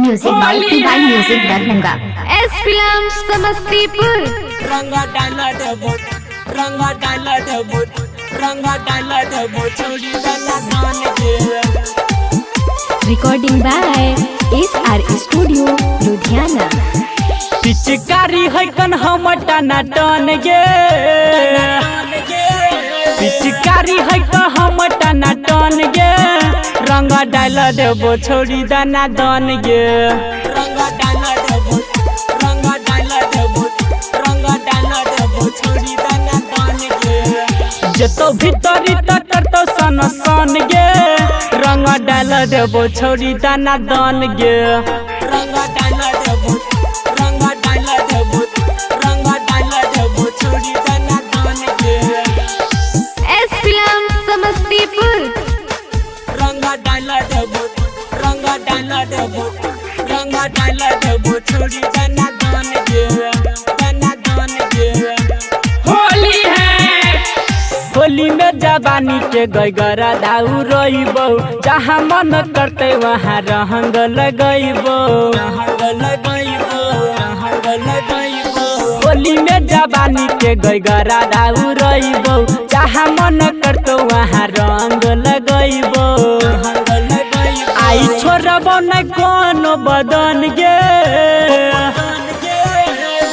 Music by TY music Darbhanga. S film Samastipur. रंगा डाला देबो, रंगा डाला देबो, रंगा डाला देबो, छोड़ी डाला गान के। Recording by SR studio Ludhiana. पिचकारी है कन हम टना टन गे, पिचकारी है कन हम टना टन गे। रंगा डाला देबो, छोड़ी दाना दान गे। रंगा डाला देबो, रंगा डाला देबो, रंगा डाला देबो, छोड़ी दाना दान गे। जतो भीतरी तक करतो सन सन गे। रंगा डाला देबो, छोड़ी दाना दान गे। रंगा डाला देबो, रंगा डाला देबो, रंगा डाला देबो, छोड़ी दाना दान गे। S film Samastipur. रंगा डाला देबो, रंगा डाला देबो, रंगा डाला देबो, छोड़ी दाना दान गे, दाना दान गे। होली है, होली में जवानी के गैगरा दाऊ रोइबो। जहाँ मन करते वहाँ रंग लगैबो, रंग लगैबो, रंग लगैबो। होली में जवानी के गैगरा दाऊ रोइबो। जहाँ मन करते वहाँ रंग लगैबो। आई छोड़बो न कोनो बदन गे,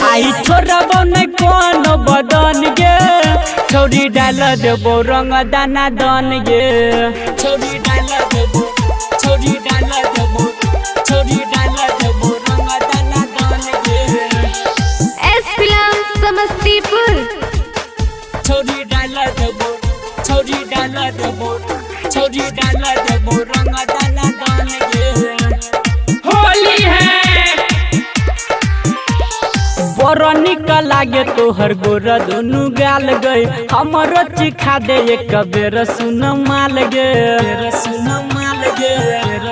आई छोड़बो न कोनो बदन गे। छोड़ी डाल देबो, रंग दाना दान गे। छोड़ी डाल देबो, छोड़ी डाल देबो, छोड़ी डाल देबो, रंग दाना दान गे। S film Samastipur. छोड़ी डाल देबो, छोड़ी डाल देबो, छोड़ी डाल देबो, रंग दाना दान गे। होली है, बड़ा निक लागे तोहर गोर दुनु गाल गए। हमरो चिखा दे एक बेर सुन माल गे, सुन माल गे,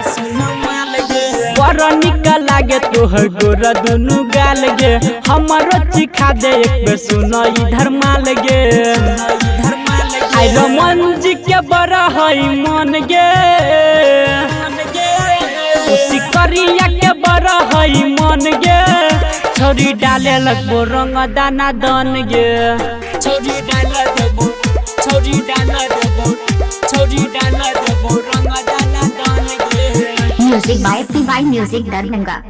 सुन माल गे। बड़ा निक लागे तोहर गोर दुनु गाल गे। हमरो चिखा दे एक बेर सुन इधर माल गे, इधर माल गे। आई रमन जी के बड़ा हई मन गे, खुशी करिया के बड़ा हई मन गे। छोड़ी डाले लगबो, रंग दाना दान गे। छोड़ी डाला देबो, छोड़ी डाला देबो, छोड़ी डाला देबो, रंग दाना दान गे। Music by TY music Darbhanga.